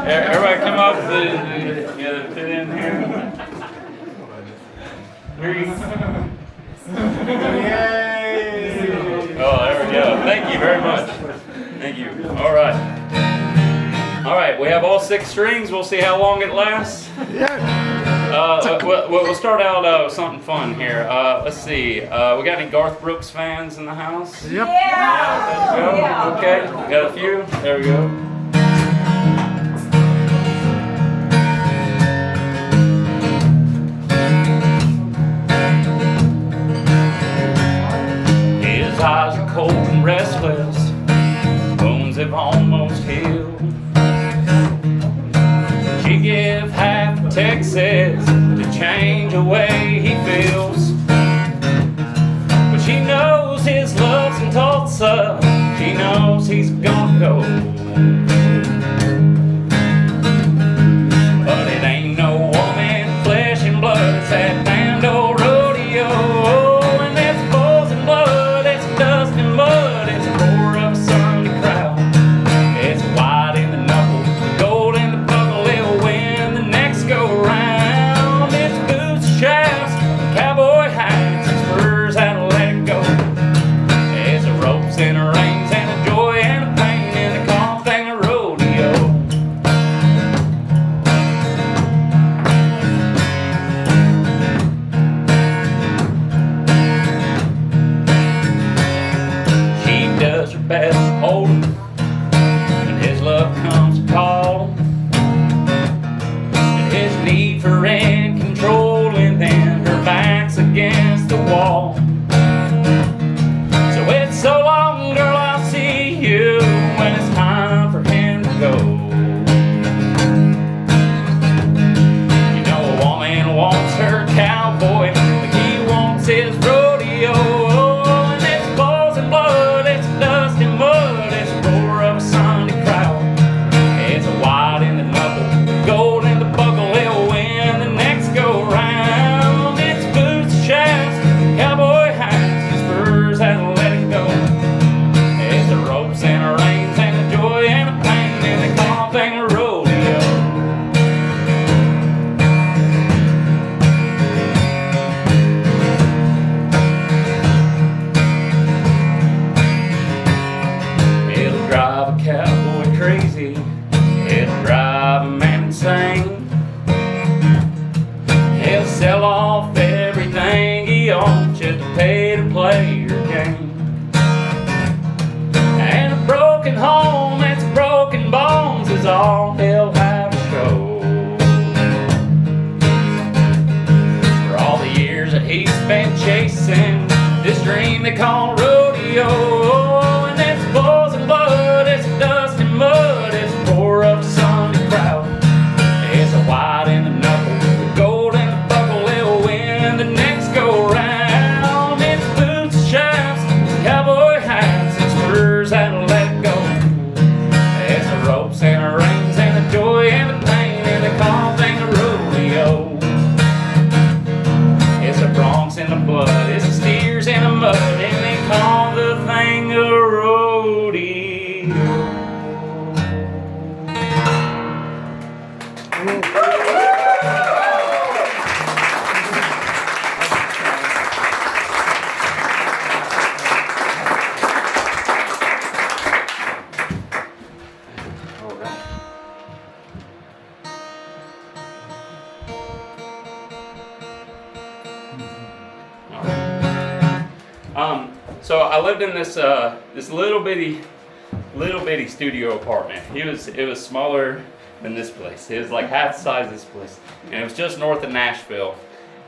Everybody come up. Yeah, fit in here. 3. Yay! Oh, there we go. Thank you very much. Thank you. All right. All right, we have all 6 strings. We'll see how long it lasts. We'll start out with something fun here. Let's see. We got any Garth Brooks fans in the house? Yep. Yeah. There we go. Okay. We got a few. There we go. His eyes are cold and restless. Bones have almost healed. She give half of Texas to change the way he feels. But she knows his love's in Tulsa. She knows he's gonna go. But it ain't no woman, flesh and blood. It's that damned old rodeo. And it's bulls and blood, it's dust and mud. It's a roar of a Sunday crowd. It's white in the knuckle, the gold in the buckle. It'll win the next go round. It's boots, shafts, cowboy hats, and spurs that'll let it go. It's the ropes and the reins and the joy and the pain and the calm thing of rodeo. She does her best to hold him when his love comes to call. And his need for end control, and then her back's against the wall. So it's so long, girl, I'll see you when it's time for him to go. You know a woman wants her cowboy, like he wants his rodeo. And it's balls and blood, it's dust and mud, it's the roar of a Sunday crowd. It's a white in the knuckle, the gold in the buckle. It'll win the next go round. It's boots, shafts, cowboy hats, and spurs that'll let it go. It's the ropes and the reins and the joy and the pain and the calm thing of rodeo. It'll drive a cowboy crazy. It'll drive a man insane. He'll sell off everything he owns just to pay to play your game. And a broken home that's broken bones is all he'll have to show. For all the years that he spent chasing this dream they call rodeo. And it's bulls and blood, it's dust and mud, it's the roar of a Sunday crowd. It's a white in the knuckle, the gold in the buckle. It'll win the next go round. It's boots, shafts, cowboy hats, and spurs that'll let it go. It's the ropes and the reins and the joy and the pain and the calm thing of rodeo. It's the broncs in the blood, it's the steers in the mud, and they call the thing a rodeo. So I lived in this this little bitty studio apartment. It was smaller than this place. It was like half the size of this place, and it was just north of Nashville.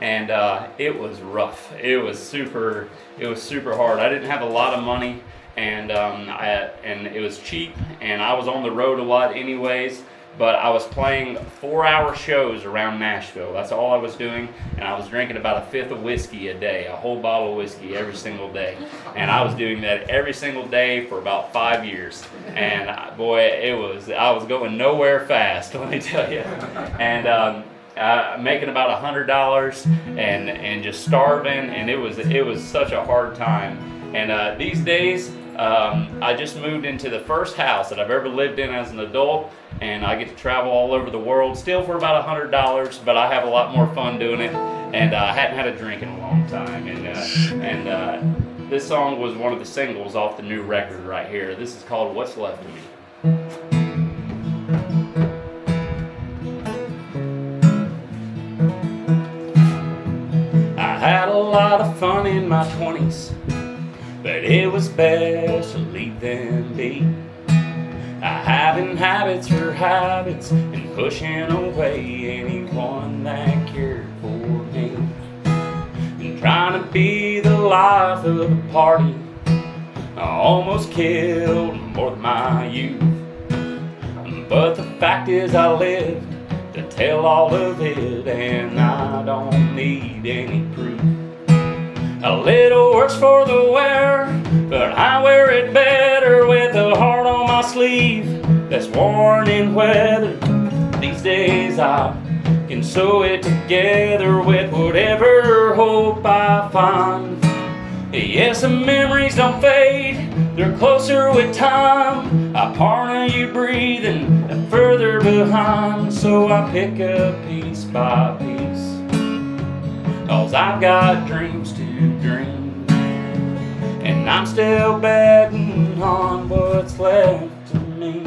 And it was rough. It was super hard. I didn't have a lot of money, and it was cheap, and I was on the road a lot anyways. But I was playing 4-hour shows around Nashville. That's all I was doing, and I was drinking about 1/5 of whiskey a day, a whole bottle of whiskey every single day. And I was doing that every single day for about 5 years. And boy, I was going nowhere fast, let me tell you. And making about $100 and just starving, and it was such a hard time. And these days, I just moved into the first house that I've ever lived in as an adult, and I get to travel all over the world, still for about $100, but I have a lot more fun doing it, and I hadn't had a drink in a long time, and this song was one of the singles off the new record right here. This is called What's Left of Me. I had a lot of fun in my 20s, but it was best to leave them be. I having habits for habits and pushing away anyone that cared for me. And trying to be the life of the party, I almost killed more than my youth. But the fact is I lived to tell all of it, and I don't need any proof. A little worse for the wear, but I wear it better with a heart on my sleeve that's worn in weather. These days I can sew it together with whatever hope I find. Yes, the memories don't fade, they're closer with time. I partner you breathing further behind, so I pick up piece by piece, 'cause I've got dreams to dream, and I'm still betting on what's left of me.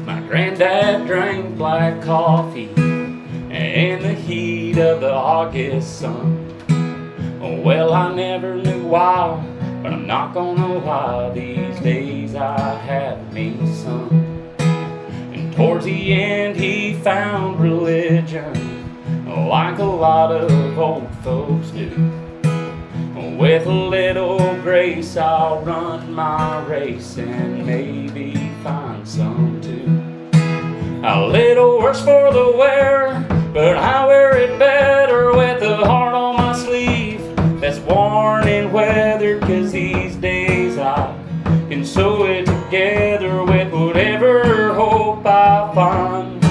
My granddad drank black coffee in the heat of the August sun. Well, I never knew why, but I'm not gonna lie, these days I have me some. And towards the end he found religion, like a lot of old folks do. With a little grace I'll run my race and maybe find some too. A little worse for the wear, but I wear it better with a heart on my sleeve that's worn and weathered, 'cause these days I can sew it together with whatever hope I find.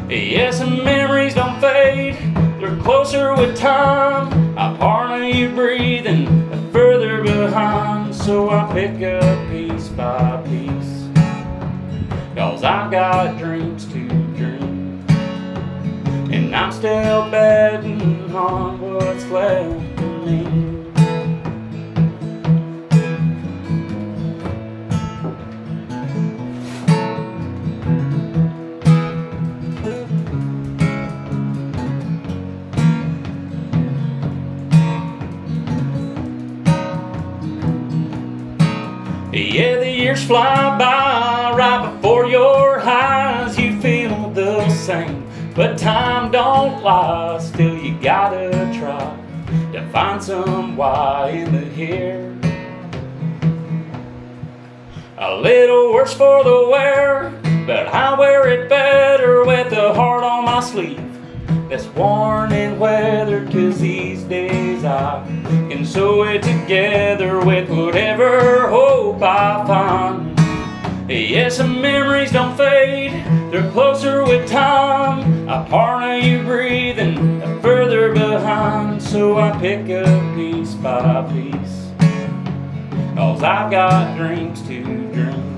Yes, the memories don't fade, they're closer with time. I partner you breathing further behind, so I pick up piece by piece, 'cause I've got dreams to dream, and I'm still betting on what's left of me. Yeah, the years fly by right before your eyes. You feel the same, but time don't lie. Still you gotta try to find some why in the here. A little worse for the wear, but I wear it better with a heart on my sleeve that's worn and weathered, 'cause these days I can sew it together with whatever hope I find. Yes, the memories don't fade, they're closer with time. I partner you breathing further behind, so I pick up piece by piece, 'cause I've got dreams to dream,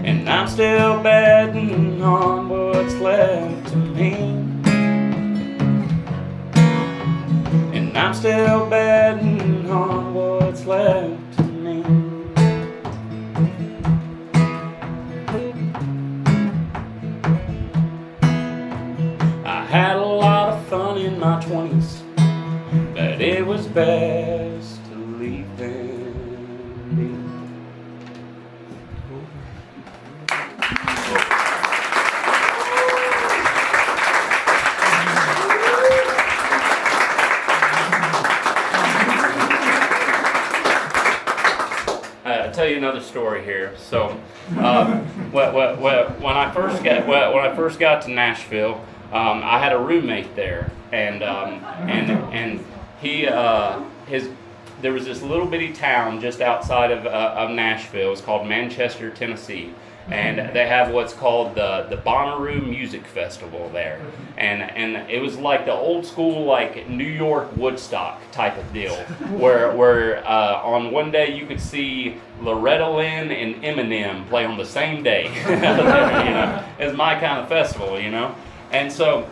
and I'm still betting on what's left of me. And I'm still betting on what's left of me. I had a lot of fun in my 20s, but it was best to leave them be. I'll tell you another story here. So, when I first got to Nashville, I had a roommate there, and he there was this little bitty town just outside of Nashville. It's called Manchester, Tennessee, and they have what's called the Bonnaroo Music Festival there, and it was like the old school like New York Woodstock type of deal, where on one day you could see Loretta Lynn and Eminem play on the same day. It's my kind of festival, and so.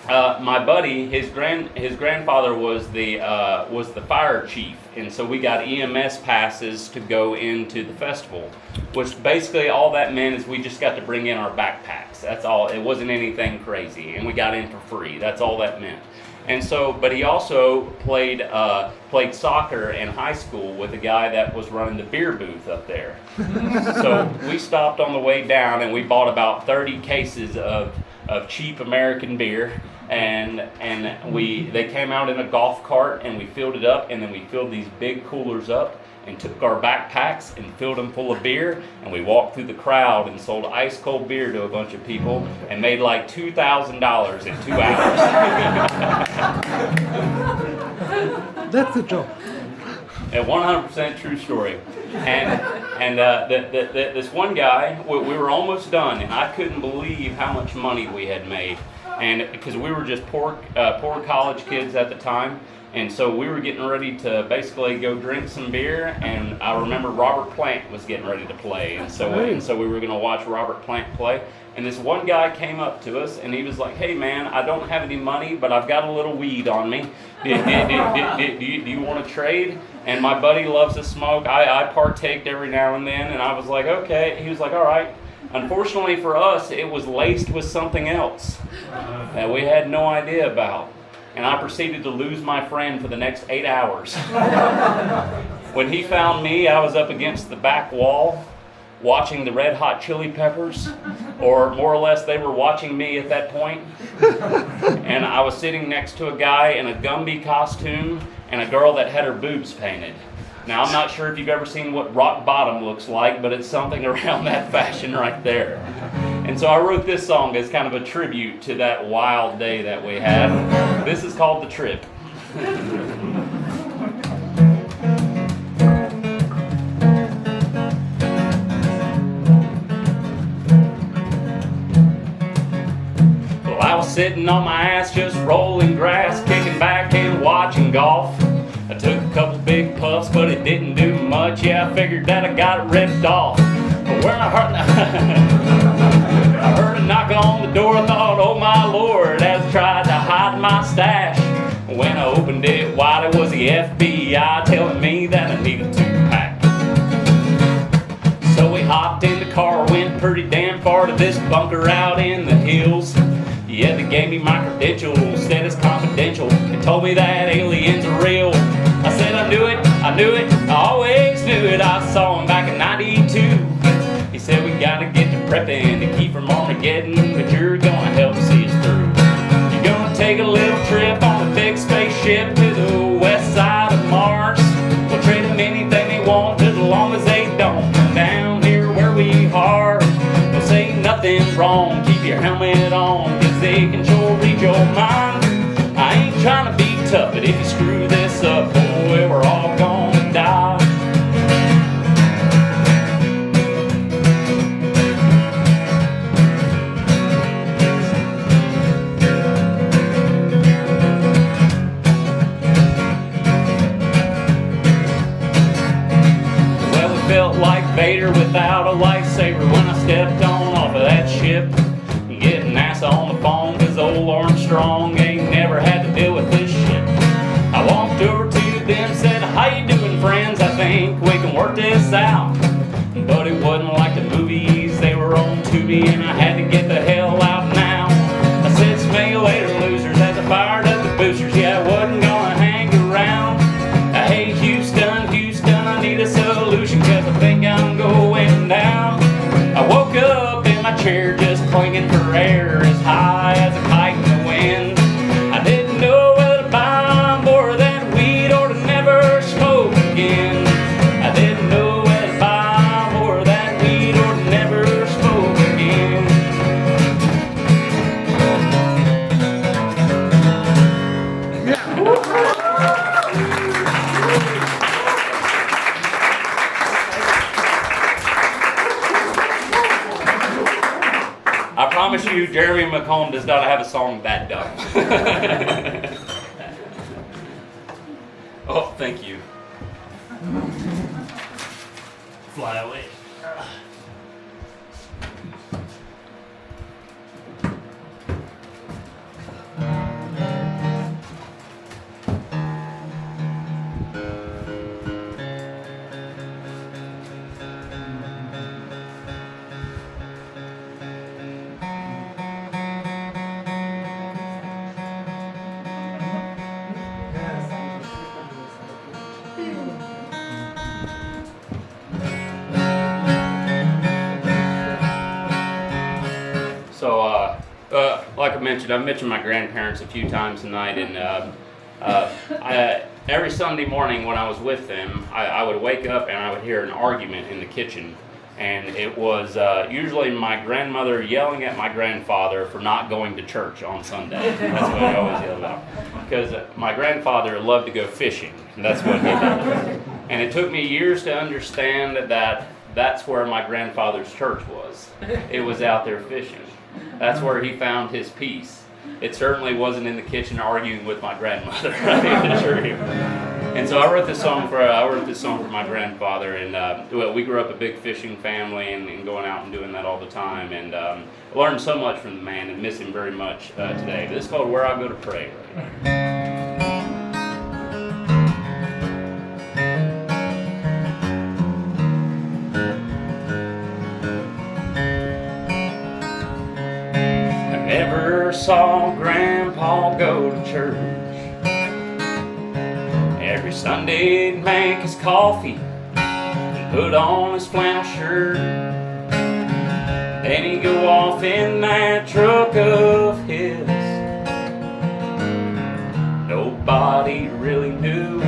My buddy, his grandfather was the fire chief, and so we got EMS passes to go into the festival, which basically all that meant is we just got to bring in our backpacks. That's all. It wasn't anything crazy, and we got in for free. That's all that meant. And so, but he also played soccer in high school with a guy that was running the beer booth up there. So we stopped on the way down, and we bought about 30 cases of cheap American beer, and they came out in a golf cart, and we filled it up, and then we filled these big coolers up and took our backpacks and filled them full of beer, and we walked through the crowd and sold ice cold beer to a bunch of people and made like $2,000 in 2 hours. That's the job. A 100% true story. And this one guy, we were almost done, and I couldn't believe how much money we had made. And because we were just poor college kids at the time, and so we were getting ready to basically go drink some beer, and I remember Robert Plant was getting ready to play, and so we were going to watch Robert Plant play. And this one guy came up to us, and he was like, "Hey man, I don't have any money, but I've got a little weed on me. Do you want to trade?" And my buddy loves to smoke. I partaked every now and then, and I was like, "Okay." He was like, "All right." Unfortunately for us, it was laced with something else that we had no idea about. And I proceeded to lose my friend for the next 8 hours. When he found me, I was up against the back wall watching the Red Hot Chili Peppers, or more or less they were watching me at that point. And I was sitting next to a guy in a Gumby costume and a girl that had her boobs painted. Now, I'm not sure if you've ever seen what rock bottom looks like, but it's something around that fashion right there. And so I wrote this song as kind of a tribute to that wild day that we had. This is called The Trip. Well, I was sitting on my ass just rolling grass, kicking back and watching golf. I took a couple big puffs, but it didn't do much. Yeah, I figured that I got it ripped off. But when I heard a knock on the door, I thought, oh my Lord, as I tried to hide my stash. When I opened it wide, it was the FBI telling me that I needed to pack. So we hopped in the car, went pretty damn far to this bunker out in the hills. Yeah, they gave me my credentials, said it's confidential, and told me that aliens are real. I said I knew it, I always knew it. I saw him back in '92. He said we gotta get to prepping to keep from Armageddon, but you're gonna help see us through. You're gonna take a little trip on a big spaceship to the west side of Mars. We'll trade them anything they want as long as they don't come down here where we are. They'll say nothing's wrong, keep your helmet on, cause they can sure read your mind. I ain't trying to be tough, but if you screw this up, boy, we're all gonna die. Well, we felt like Vader without a lightsaber when I stepped on off of that ship. Getting NASA on the phone cause old Armstrong ain't never had to deal with this shit. I walked over to them, said, how you doing friends? I think we can work this out. But it wasn't like the movies, they were on Tubi, and I had to get the hell out now. I said, smell you later losers, as I fired up the boosters. Yeah, I wasn't gonna hang around. Hey Houston, I need a solution cause I think I'm going down. I woke up in my chair just clinging for air as high as a kite in the wind. I didn't know whether to buy more of that weed or to never smoke again. I didn't know whether to buy more of that weed or to never smoke again. promise you, Jeremy McComb does not have a song that dumb. Oh, thank you. Fly away. So, like I mentioned my grandparents a few times tonight, and every Sunday morning when I was with them, I would wake up and I would hear an argument in the kitchen, and it was usually my grandmother yelling at my grandfather for not going to church on Sunday. That's what I always yelled about, because my grandfather loved to go fishing, and that's what he did. And it took me years to understand that that's where my grandfather's church was. It was out there fishing. That's where he found his peace. It certainly wasn't in the kitchen arguing with my grandmother. I can assure you. And so I wrote this song for my grandfather, and we grew up a big fishing family and going out and doing that all the time, and I learned so much from the man and miss him very much today. But this is called "Where I Go to Pray" right here. Never saw Grandpa go to church. Every Sunday he'd make his coffee and put on his flannel shirt. Then he'd go off in that truck of his. Nobody really knew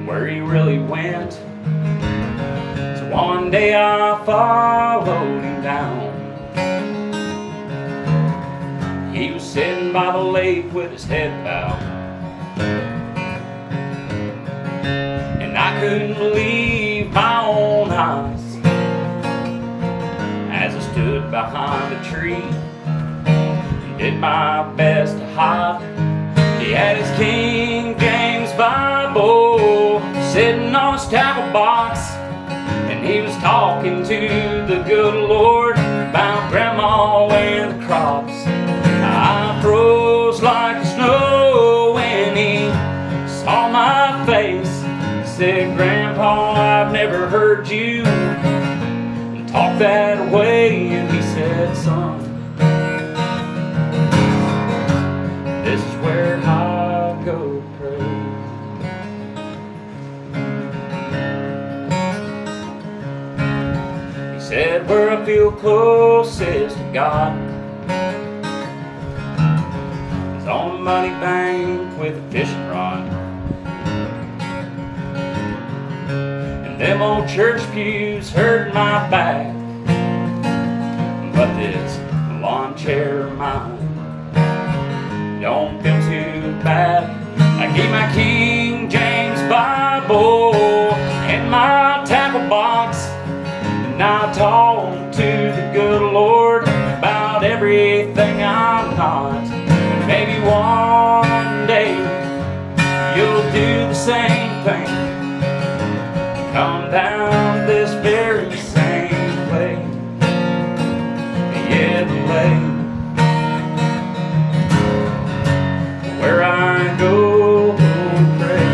where he really went. So one day I followed him down. He was sitting by the lake with his head bowed, and I couldn't believe my own eyes as I stood behind a tree and did my best to hide. He had his King James Bible sitting on his tackle box, and he was talking to the good Lord about Grandma and the crops. I froze like the snow when he saw my face. He said, "Grandpa, I've never heard you talk that way." And he said, "Son, this is where I go to pray." He said, "Where I feel closest to God, on a muddy bank with a fishing rod, and them old church pews hurt my back, but this lawn chair of mine don't feel too bad. I keep my King James Bible in my tackle box, and I talk to the good Lord about everything I'm not. Maybe one day you'll do the same thing, come down this very same way. Yeah, the way where I go to pray.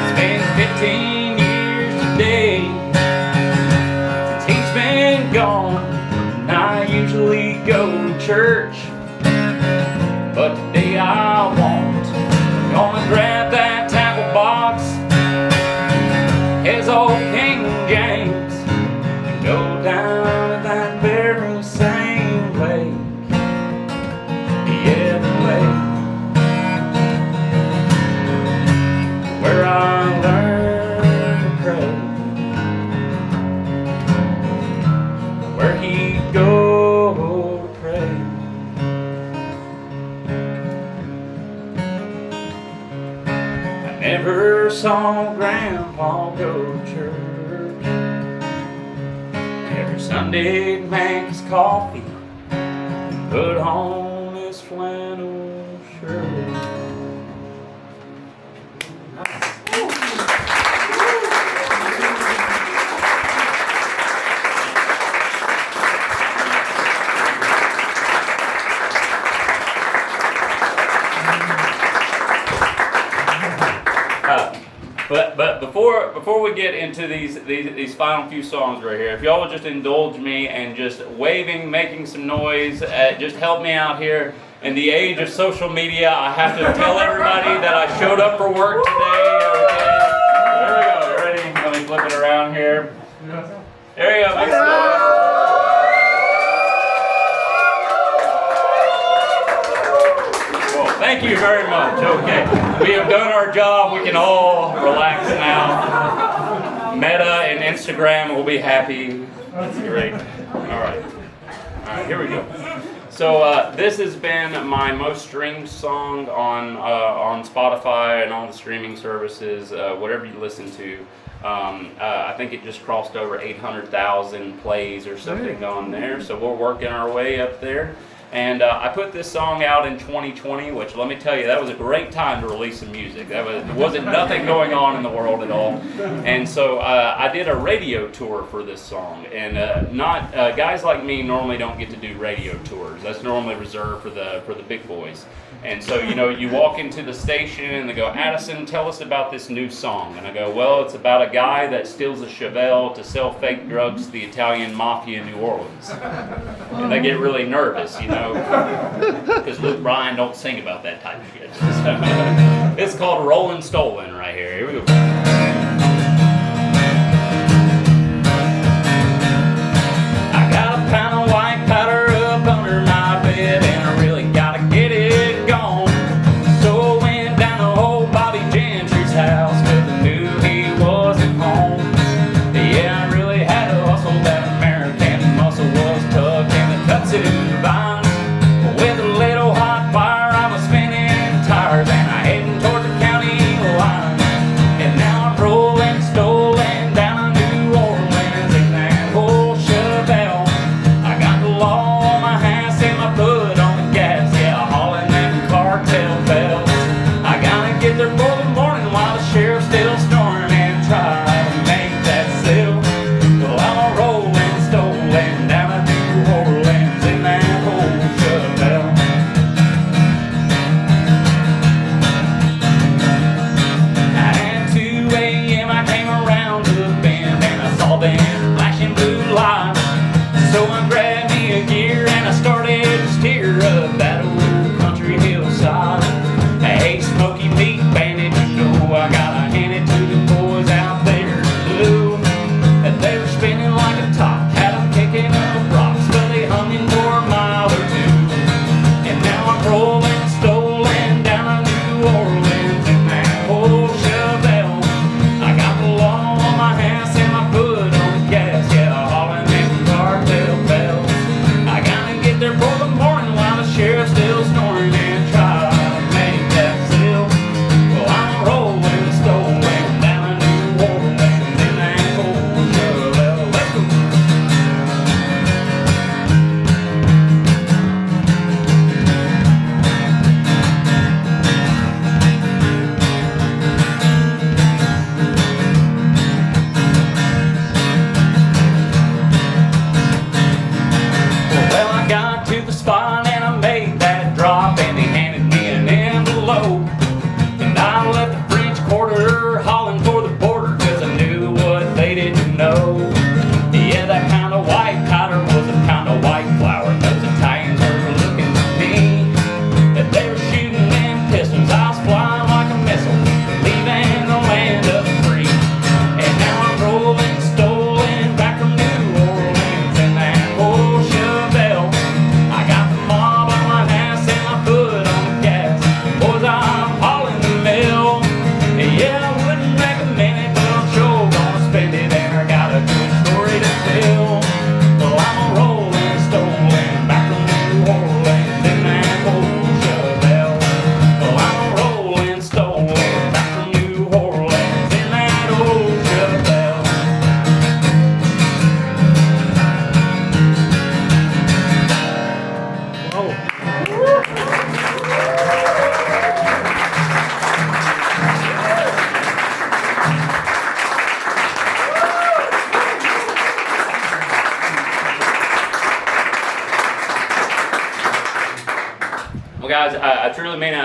It's been 15 years today since he's been gone. I usually go to church, but today I won't. I'm gonna grab that tackle box, his old King James, and go down to that very same lake. Yeah, the lake where I learned to pray, where he goes to pray. I never saw Grandpa go to church. Every Sunday he'd make his coffee, put on his flannel shirt. But before we get into these final few songs right here, if y'all would just indulge me and just waving, making some noise, just help me out here. In the age of social media, I have to tell everybody that I showed up for work today. Okay. There we go. You ready? Let me flip it around here. There you go. Make some noise. Thank you very much. Okay. We have done our job. We can all relax now. Meta and Instagram will be happy. That's great. All right. All right, here we go. So this has been my most streamed song on Spotify and all the streaming services, whatever you listen to. I think it just crossed over 800,000 plays or something on there. So we're working our way up there. And I put this song out in 2020, which let me tell you, that was a great time to release some music. There wasn't nothing going on in the world at all. And so I did a radio tour for this song. And guys like me normally don't get to do radio tours. That's normally reserved for the big boys. And so, you walk into the station and they go, Addison, tell us about this new song. And I go, well, it's about a guy that steals a Chevelle to sell fake drugs to the Italian mafia in New Orleans. And they get really nervous, because Luke Bryan don't sing about that type of shit. So, it's called Rollin' Stolen right here. Here we go. I got a pound of white powder up under my bed and I really gotta get it gone. So I went down to old Bobby Gentry's house cause I knew he wasn't home. Yeah, I really had to hustle. That American muscle was tucked in the kudzu vine. With a little hot fire, I was spinning tires and I heading toward the county line. And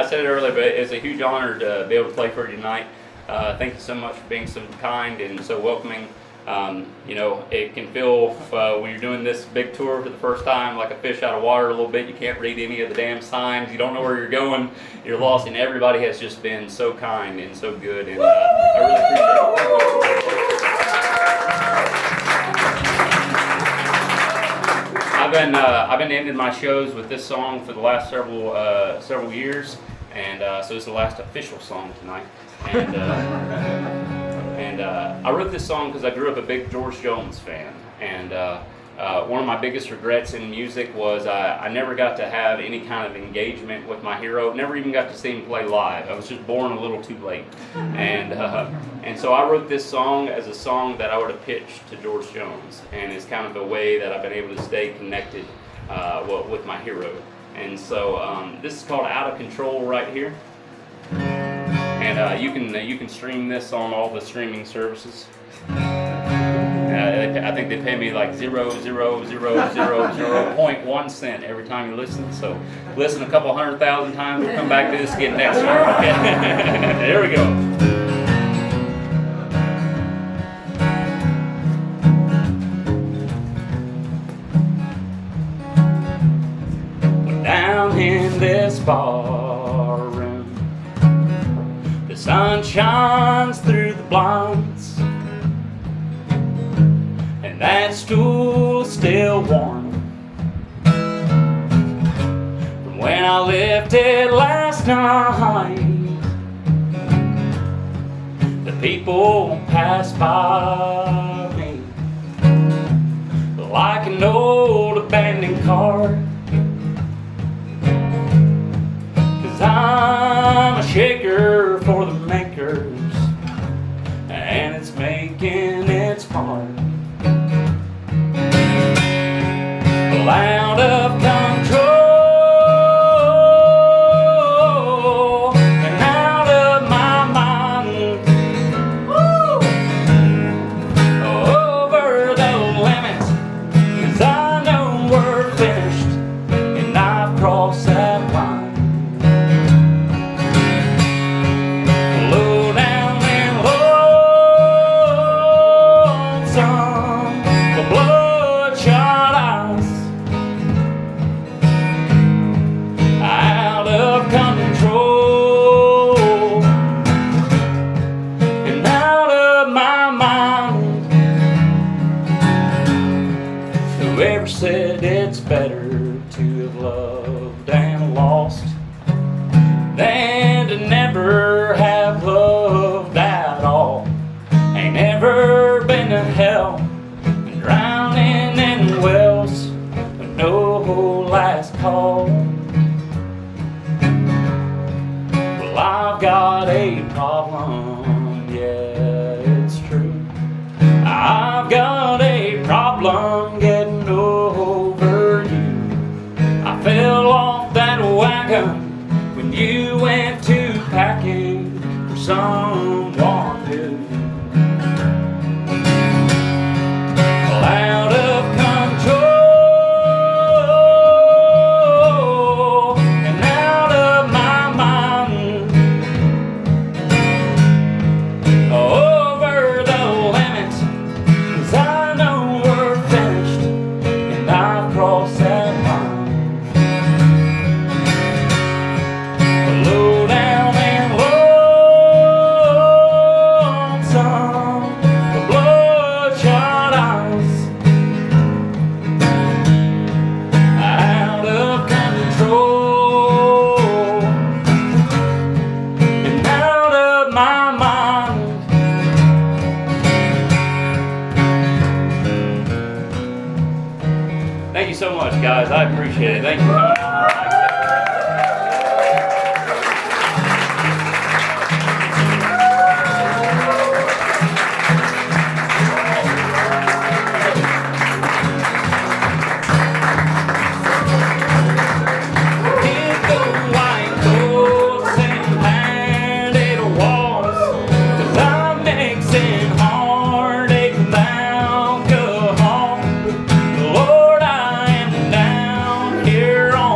said it earlier, but it's a huge honor to be able to play for you tonight. Thank you so much for being so kind and so welcoming. You know, it can feel when you're doing this big tour for the first time like a fish out of water a little bit. You can't read any of the damn signs. You don't know where you're going. You're lost, and everybody has just been so kind and so good, and I really appreciate it. I've been ending my shows with this song for the last several years, and so it's the last official song tonight. And I wrote this song because I grew up a big George Jones fan, and one of my biggest regrets in music was I never got to have any kind of engagement with my hero. Never even got to see him play live. I was just born a little too late, and so I wrote this song as a song that I would have pitched to George Jones, and it's kind of a way that I've been able to stay connected with my hero. And so this is called "Out of Control" right here. And you can stream this on all the streaming services. I think they pay me like 0.00001 cent every time you listen. So listen a couple 100,000 times. We'll come back to this again next year. Okay? There we go. We're down in this bar room. The sun shines through the blinds, and that stool's still warm from when I left it last night. The people pass by me like an old abandoned car, 'cause I'm a shaker for the makers, and it's making its mark. Out of control and out of my mind. Woo! Over the limit, 'cause I know we're finished and I've crossed that line. Low down and lonesome, the bloodshot eyes. Out of control and out of my mind. Whoever said it's better to have loved and lost than to never have loved at all? Ain't never been to hell and drowning in wells with no last call. I've got a problem, yeah, it's true. I've got a problem getting over you. I fell off that wagon when you went to packing for someone new. Well, out of control and out of my mind. Over the limit, 'cause I know we're finished and I've crossed that line. Low down and lonesome, the bloodshot eyes. Out of control and out of my mind. Thank you so much, guys. I appreciate it. Thank you for coming out. Hit the white coats and painted walls, 'cause I'm mixing heartache with alcohol. Lord, I am down here on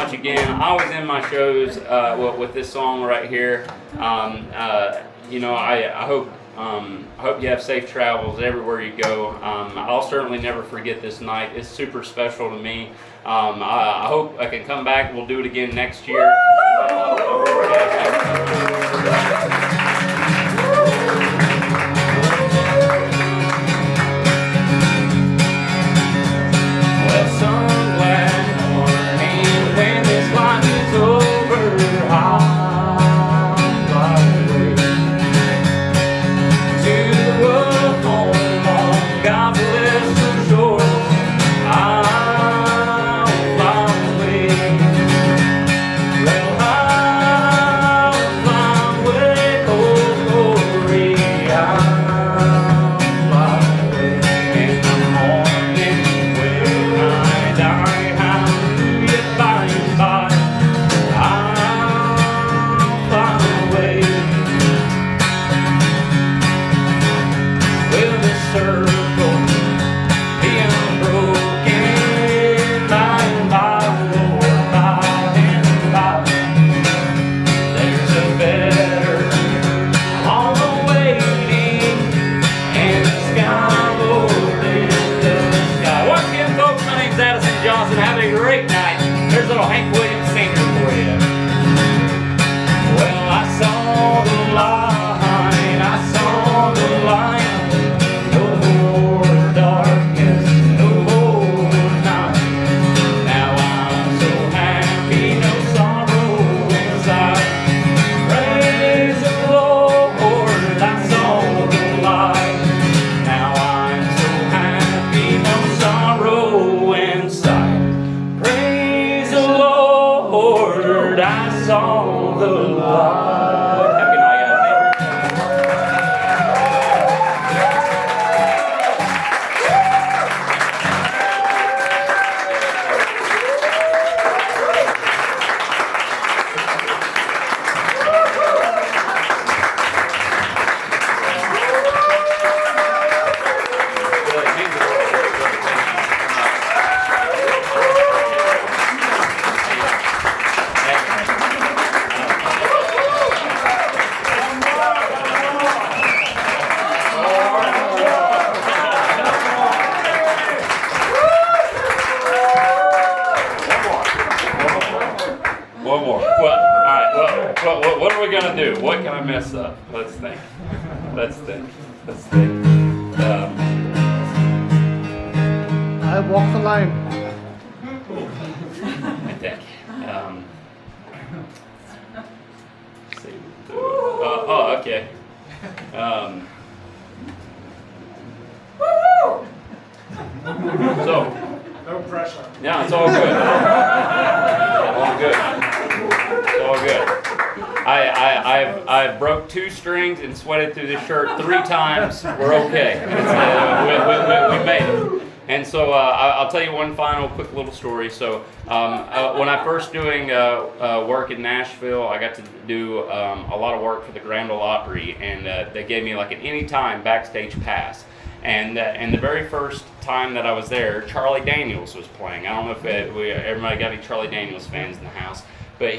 much again. I always end my shows with this song right here. You know, I hope you have safe travels everywhere you go. I'll certainly never forget this night. It's super special to me. I hope I can come back. We'll do it again next year. Addison Johnson, have a great night. There's a little Hank Williams singer for you. Well, I saw the line, no more darkness, no more night. Now I'm so happy, no sorrow inside. Praise the Lord, I saw the light. Now I'm so happy, no sorrow inside. Praise the Lord, I saw the light. Have a good night, guys. One more. Well, all right. Well, what are we gonna do? What can I mess up? Let's think. I walk the line. I think. Let's see. Okay. So. No pressure. Yeah, it's all good. It's all good. I broke 2 strings and sweated through this shirt 3 times. We're okay. We made it. And so I'll tell you one final quick little story. So when I first doing work in Nashville, I got to do a lot of work for the Grand Ole Opry, and they gave me like an anytime backstage pass. And the very first time that I was there, Charlie Daniels was playing. I don't know if everybody got any Charlie Daniels fans in the house, but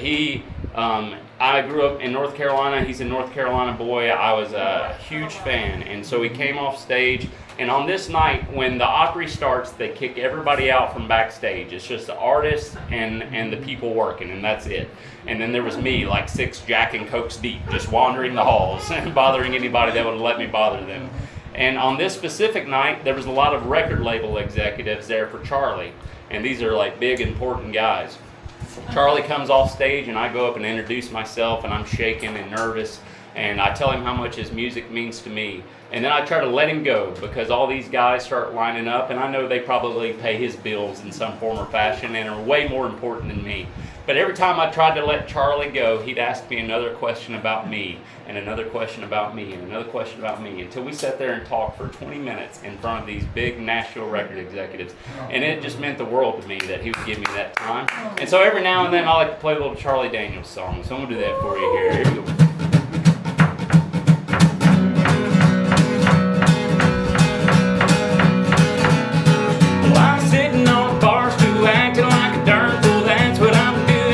I grew up in North Carolina. He's a North Carolina boy. I was a huge fan, and so he came off stage. And on this night, when the Opry starts, they kick everybody out from backstage. It's just the artists and the people working, and that's it. And then there was me, like 6 Jack and Cokes deep, just wandering the halls and bothering anybody that would let me bother them. And on this specific night, there was a lot of record label executives there for Charlie. And these are like big, important guys. Charlie comes off stage, and I go up and introduce myself, and I'm shaking and nervous. And I tell him how much his music means to me. And then I try to let him go, because all these guys start lining up, and I know they probably pay his bills in some form or fashion and are way more important than me. But every time I tried to let Charlie go, he'd ask me another question about me, and another question about me, and another question about me, until we sat there and talked for 20 minutes in front of these big Nashville record executives. And it just meant the world to me that he would give me that time. And so every now and then I like to play a little Charlie Daniels song. So I'm going to do that for you here. Here we go. Well, I'm sitting on a bar stool acting like a darn fool. That's what I'm doing.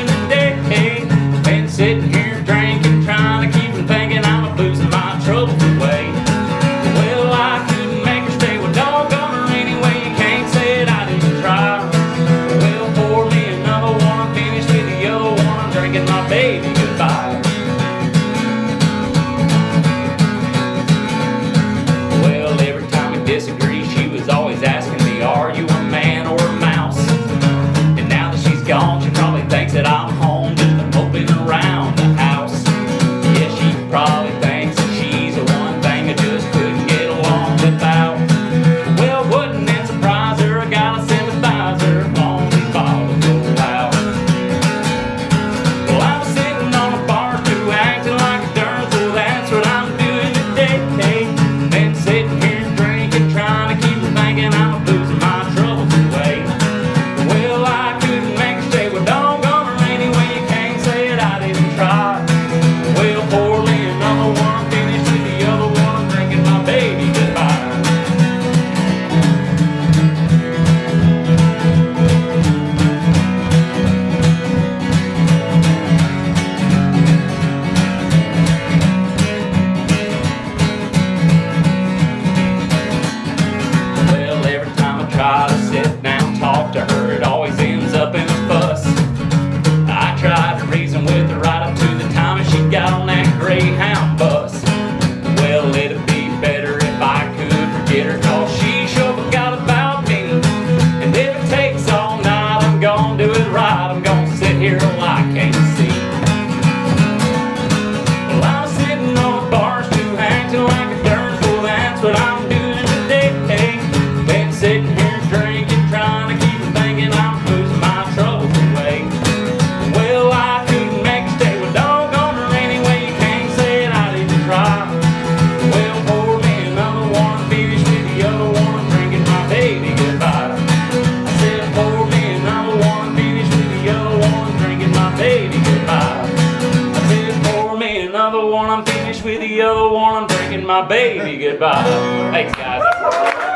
taking my baby goodbye. I said, pour me another one, I'm finished with the other one, I'm drinking my baby goodbye. Thanks, guys.